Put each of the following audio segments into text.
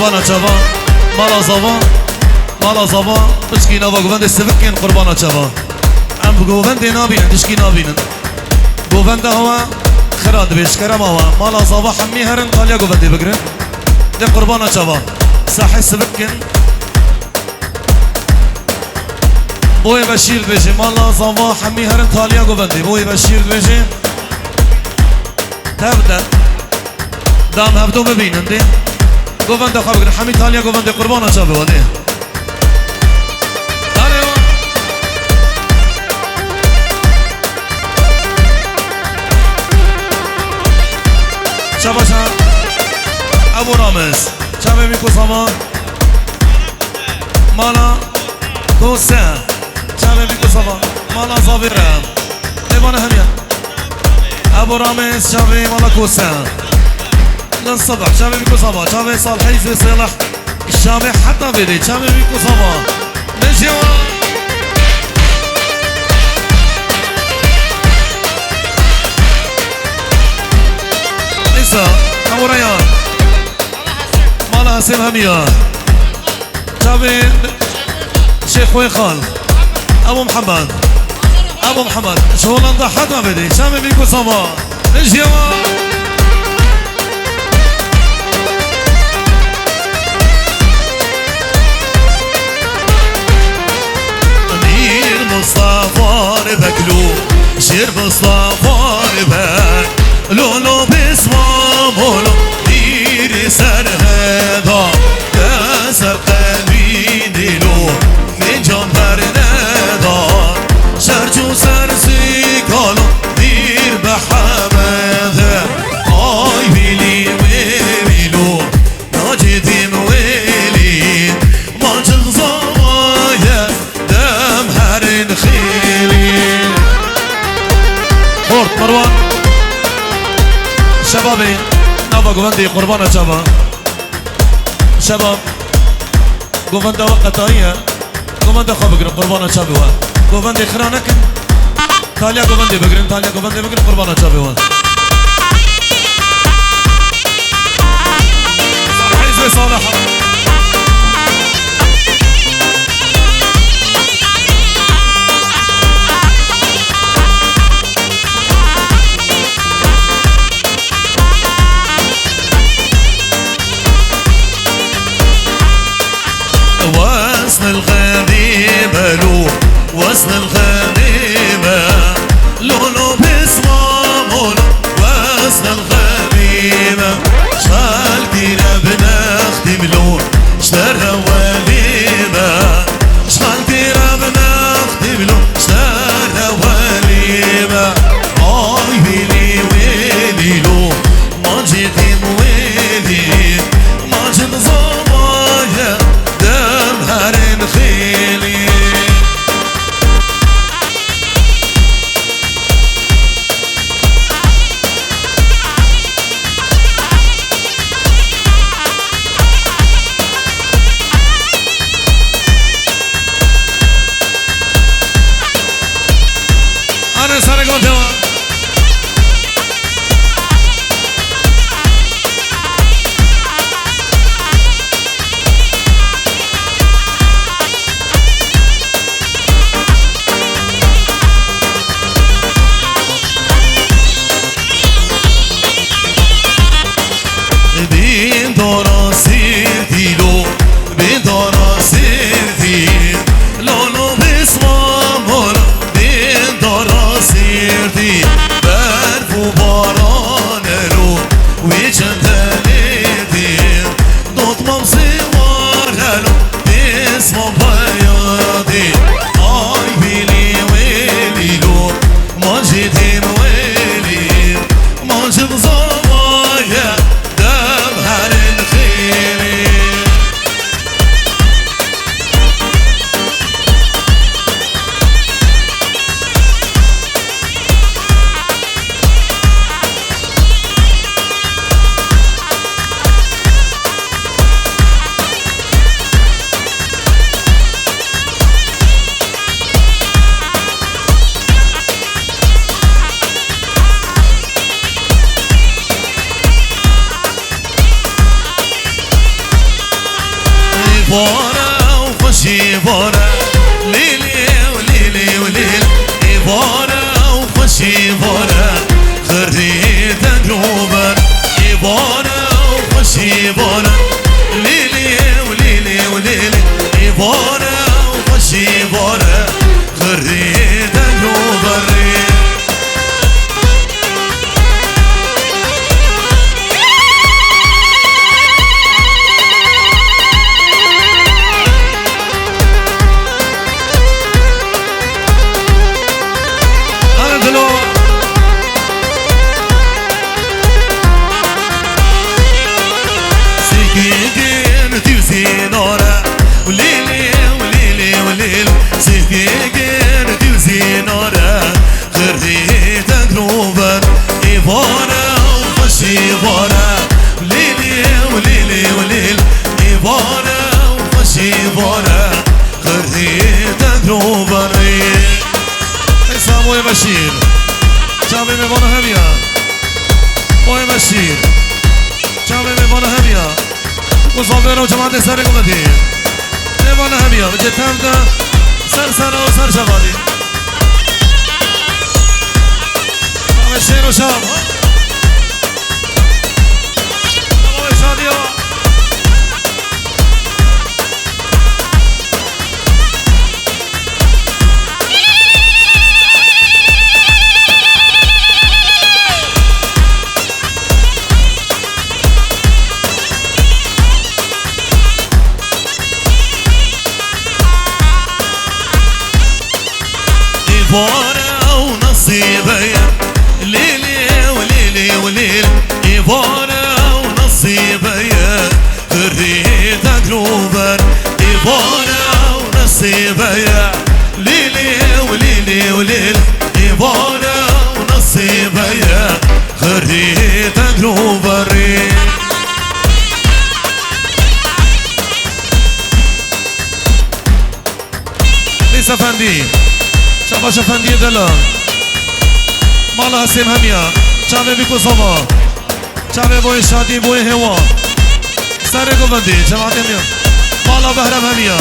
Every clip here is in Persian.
قربانا شبا مالا زبا مالا زبا تشكي نابا قوفند السفكين قربانا شبا ام قوفند نابين تشكي نابين قوفند هوا خراد بيش كرم هوا مالا زبا حمي هرن قاليا قوفند بقرن دي قربانا شبا صاحي السفكين بوي بشير بيجي مالا زبا حمي هرن قاليا قوفند بوي بشير بيجي تبدا دام هبدو ببینن دی گوونده خواه بگرن حمید تالیا گوونده قربان آچا بواده داره و شبا شب ابو رامز شبه میکو ساما مالا کوسه شبه میکو ساما مالا زابیرم دیوانه همین ابو رامز شبه مالا کوسه للصبح شامي بيكو صبا شامي صالحي زي صلاح الشامي حتى بدي شامي بيكو صبا نجي نسا ابو ريان مالا حسين همية شامي شيخ ويخال ابو محمد ابو محمد شغل حتى بدي شامي بيكو صبا نجي مصطفى بكلو شير مصطفى بك لولو باسمه دير سر هذا كسر قلبي دلو من جان برندار شرجو سرسي قالو دير بحمده آي بيلي ويلو ناجدي مويلي ماجل زوايا دم هرين خيلي خورت مروان شبابي نابا قوفندي قربانا شباب شباب قوفندا وقتايا قوفندا خو بقرن قربانا شباب قوفندي خرانك تاليا قوفندي بقرن تاليا قوفندي بقرن قربانا شباب صالحي زي صالح وصل الغريبة لو وصل الغريبة لولو باسمه وصل الغريبة شال كيرا بنختم له زينارة وليلي وليلي وليل سيدي قردي وزينارة غردي تقلوبا إيفارة وفشي إيفارة وليلي وليلي وليل إيفارة وفشي إيفارة غردي تقلوبا حسام بشير شابي ميمانة هميا موي بشير شابي ميمانة هميا مصابر وجماعة سر قمتي ميمانة هميا بجد همدا سر سر وسر شبادي شیر و شام آقای شادی ها إيفارة ونصيبي ليلي وليلي وليل إيفارة ونصيبي خريت قلوبا إيفارة ونصيبي ليلي وليلي وليل إيفارة ونصيبي خريت قلوبا ليس فندي شباش فندي دلال مالا حسین همیا چاوه بیکو سوا چاوه بوی شادی بوی هوا سر گوندی جماعت همیا مالا بهرم همیا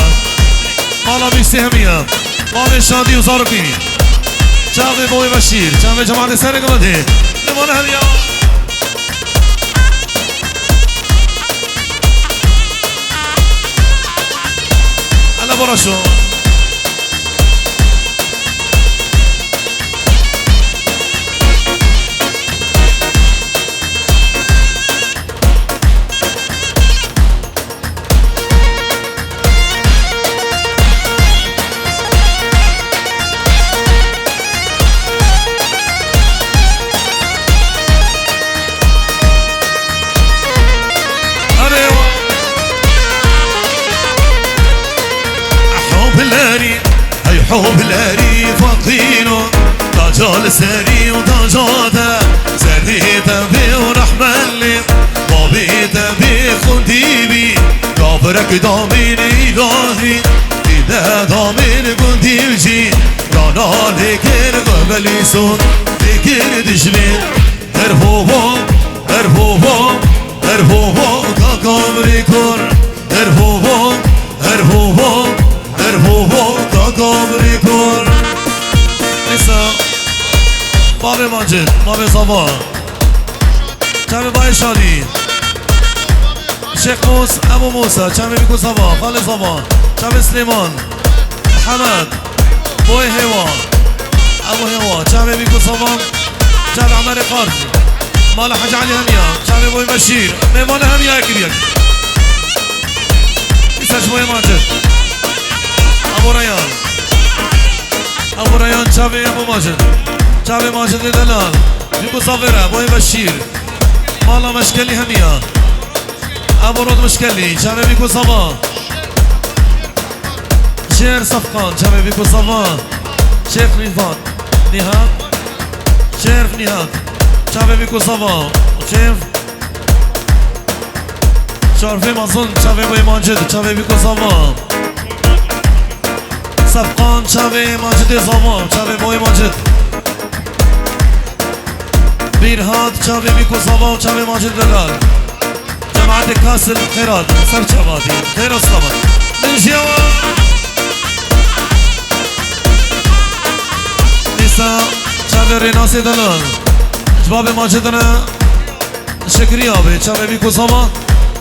مالا بیستی همیا مالا شادی و زارقی چاوه بوی بشیر چاوه جماعت سر گوندی نمان همیا الله براشو حب لاري فقينو تاجال سري وتاجاته سريته بي ورحمن لي بابيته بي خنديبي كافرك دامين إلهي إذا دامين كنتي بجي دانا ذكر قبلي سون ذكر دجمين هربوبو هربوبو هربوبو كاكامري كور هربوبو هربوبو هربوبو كاكامري كور لسا بابي ماجد بابي صبا چمه باي شادي شيخ موس ابو موسى چمه بيكو صبا خالي صبا چمه سليمان محمد بوي هوا ابو هوا چمه بيكو صبا چمه عمر قرض مال حاج علي هميا چمه بوي بشير ميمان هميا كبير لسا شوي ماجد ابو ريان ابو ريان چمه ابو ماجد چمه ماجد دلال بيكو صفرة بوي بشير مالا مشكلي هميا ابو رود مشكلي چمه بيكو صبا شير صفقان چمه بيكو صبا شيخ رفات نهاد شير نهاد چمه بيكو صبا شيف شارفي مازون چمه بوي ماجد چمه بيكو صبا صفقان چمه ماجد صبا چمه بوي ماجد بيرهاد چاوه بيكو صبا و چاوه ماجد دلال جماعت كاسل خيرات سر چواتي خير الصبر نجيوا نسا چاوه ريناسي دلال جباب ماجدنا شكريا بي چاوه بيكو صبا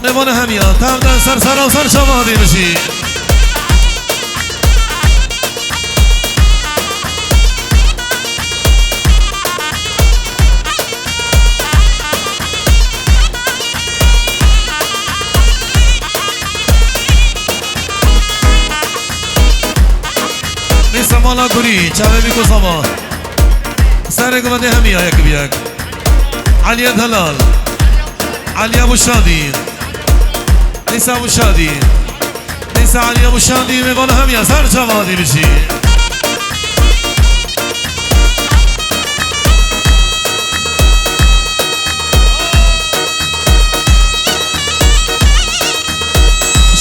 نمان هميا تامدن سر سر و سر چواتي نشي مالا گوری چاوه بیکو صبا سر گمده همیا یک بیک علی دلال علی ابو شادی نیسا ابو شادی ليس علي ابو شادي میگن هم یا سر جوادی بشی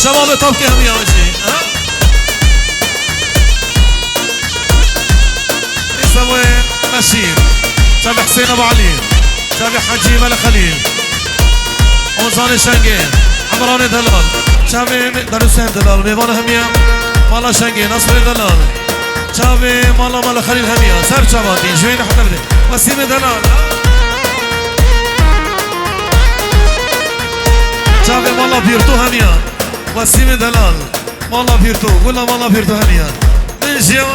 شباب طب که هم یا بشی ليس وين ماشيين شافي حسين ابو علي شافي حجي مال خليل اوزان شنگين عمران دلال شافي دروسين دلال ميوان هميا مالا شنگين نصر دلال شافي مالا خليل هميا سر شبابي جوين حتى بدي وسيم دلال شافي مالا بيرتو هميا وسيم دلال مالا بيرتو قلنا مالا بيرتو هميا نجيو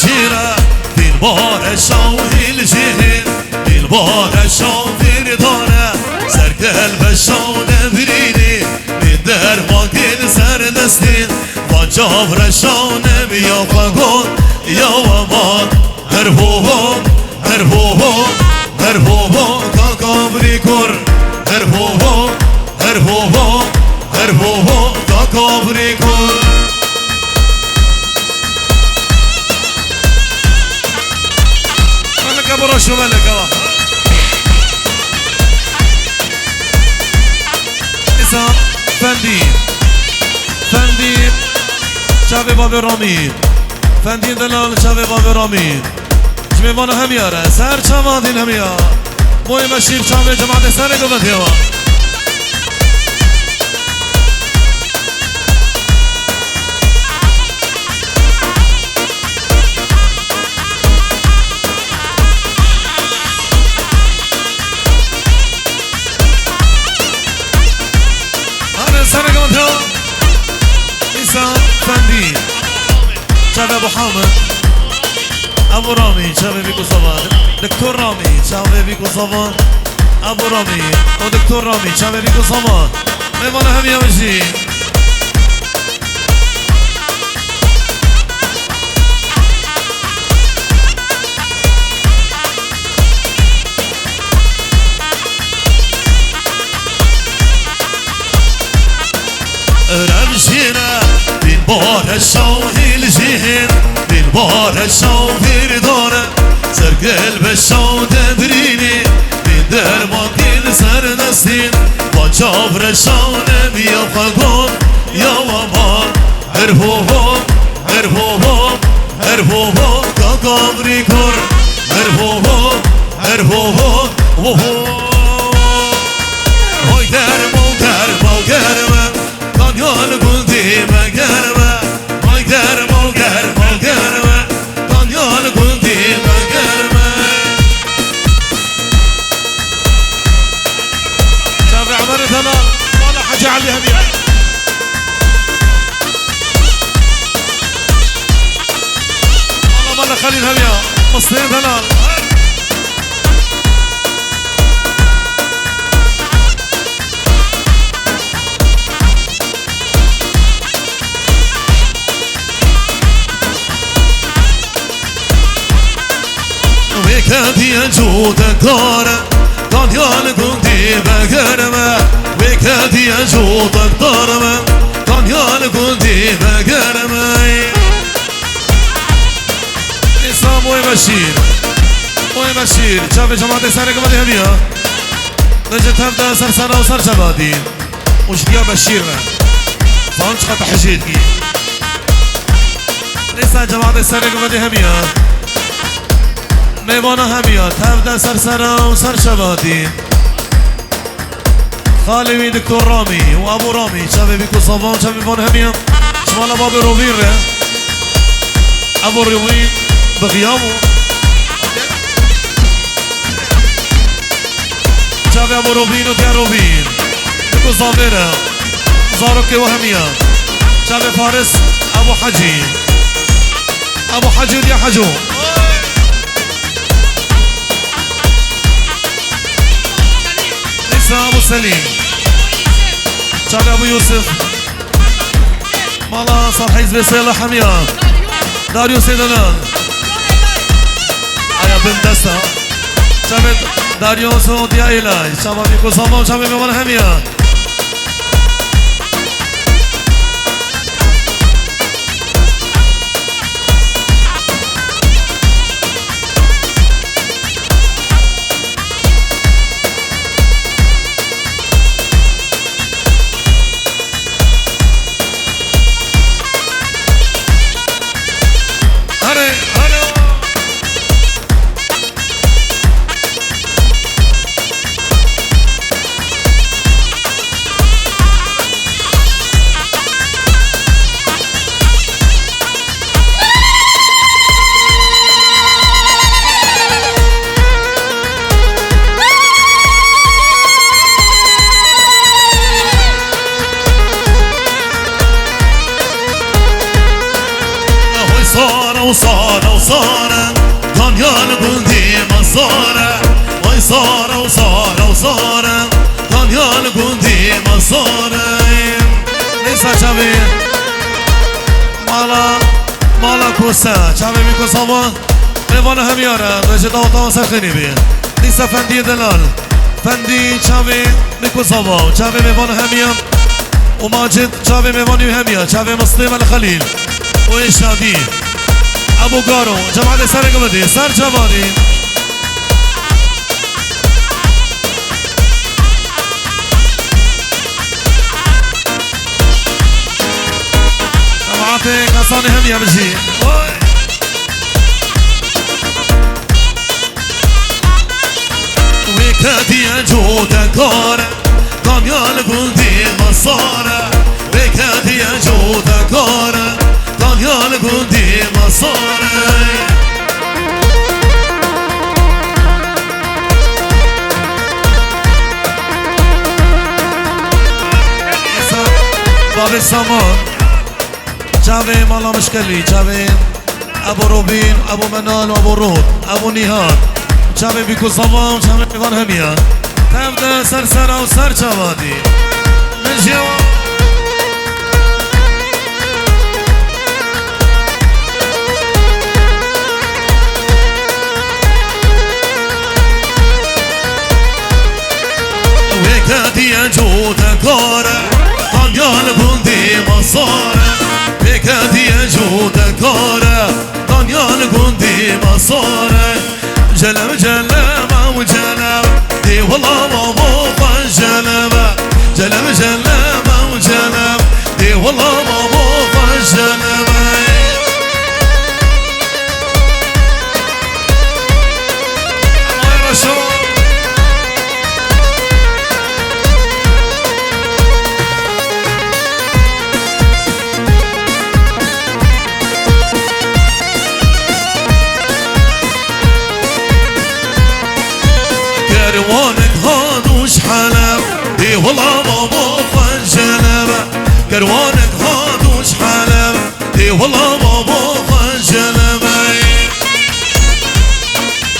شيرة في البار الشوهي الجهل في البار الشوهي ردانا سر قلب الشوهي بريني بالدار باقين سر دستين وجابر الشوهي بيوفقون يا ومان هربوهم هربوهم هربوهم كاكابري كور هربوهم هربوهم هربوهم كاكابري كور برشو ملك اسام فندي شافي بابي رامين فندي دلال شافي بابي رامين جميوانا هم يارا سر شمادين هم يارا موي مشيب شافي جماعة سر قبط يوا فندي شافي ابو حامد ابو رامي شافي بيكو صفان دكتور رامي شافي بيكو صفان ابو رامي ودكتور رامي شافي بيكو صفان ميمانا هم يا مجي رمشينا بالبار الشوهي الجهن بالبار الشوهي ردانا سر قلب الشو تدريني بالدار باقين سر نسين وجابر الشو نبي يوفقون يا ومان هربوهم هربوهم هربوهم كاكابري كور هربوهم هربوهم وهو هايدر موكر موكر دانيال قلتي مقربة مقر مقر مقربة دانيال قلتي مقربة شافي عمر دلال ولا حاجة عليها بيها والله ما خليلها بيها مصرين دلال وكادي أجود الدارة دانيال قلتي بقرمة وكادي أجود الدارة دانيال قلتي بقرمة إسلام موي بشير شافي جماعة سارق بدي هبيا نجد هبدا سرسانة وسر جبادين وش ديا بشيرنا فهمش خط حجيتكي لسا جماعة سارق بدي هبيا ميوانا هميات هفدا سرسرة وسر شبادين خالوي دكتور رامي وابو رامي شافي بيكو صفان شافي فون هميا شمال بابي روبين ره ابو روبين بغيامو شافي ابو روبين وتيا روبين بيكو صافيرة زاروكي وهميا شافي فارس ابو حجي وديا حجو ابو سليم شافي ابو يوسف مالا صار حزب سيلا حميان داريو سيدلان آیا بن دستا شبه داريو سعودية إلهي شبه بيكو صمام شبه بمن هميان وصار دانيال قندي مصارة وي صار دانيال قندي مصارة نسا شبي مالا كوسا شبي بيكو صبا ريوانا هميارا بجد اوطان سخني بي نسا فندي دلال فندي شبي بيكو صبا شبي ريوانا هميا وماجد شبي ريوانا هميا شبي مسلم الخليل وإشادي ابو گارو جماعت سر قبضی سر جوادی جماعت کسانی هم یمشی وکدی جوده کاره دانیال گلدی مصاره وکدی جوده کاره دانيال قندي مصاري باب السامان جاوي مالا مشكلي جاوي ابو روبين ابو منال وابو رود ابو نهاد جاوي بيكو صوام جاوي بيوان هميا تبدا سرسرة وسر جوادي من جوا وكادي جود كاره دانيال قندي مصاره وكادي جود كاره دانيال قندي مصاره جلب جلب وجلب دي والله مابوقا جلب جلب جلب وجلب دي والله مابوقا جلب كروانك هادوش حلب دي والله بابا فنجلب كروانك هادوش حلب دي والله بابا فنجلب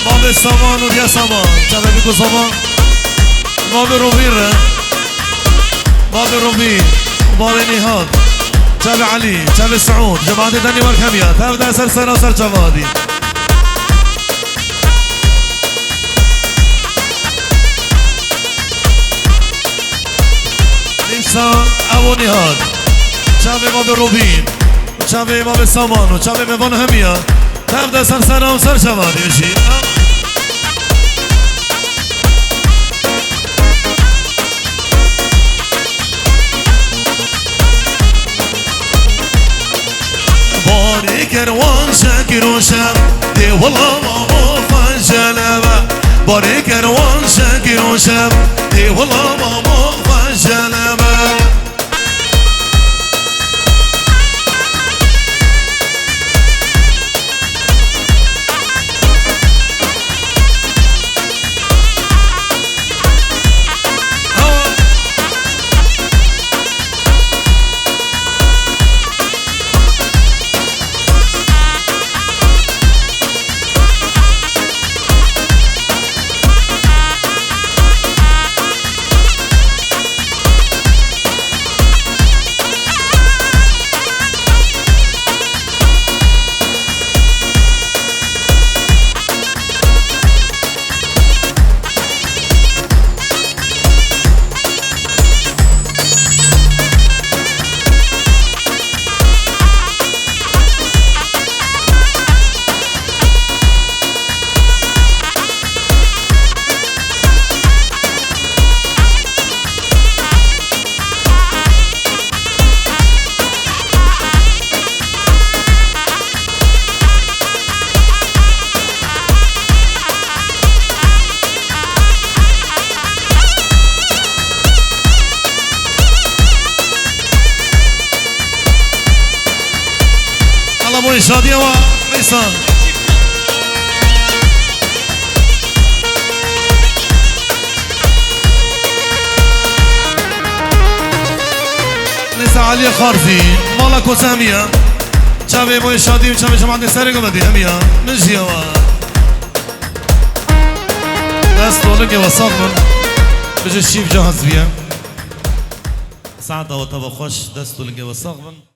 باب السمان وديا سمان شبه بيكو سمان باب الروبين باب الروبين وباب نهاد شبه علي شبه سعود جماعة داني والكميات تبدأ سرسرة وسر جوادي ابو نهاد شبه باب روبين شبه باب سامان و شبه باب هميا تبدأ سرسرة وسر جوادي بشي باري كروان شاكر وشاب دي والله بابا فنجلبه باري كروان شاكر وشاب دي والله بابا فنجلبه شادية ونيسان نيسان علي خارزي مالك وسامية شابي موي شادي وشابي جماعة سارق ومدي همية من جيوا دست ولقي وصاق من بجي الشيف جاهز بيا سعادة وطبخ خوش دست ولقي وصاق من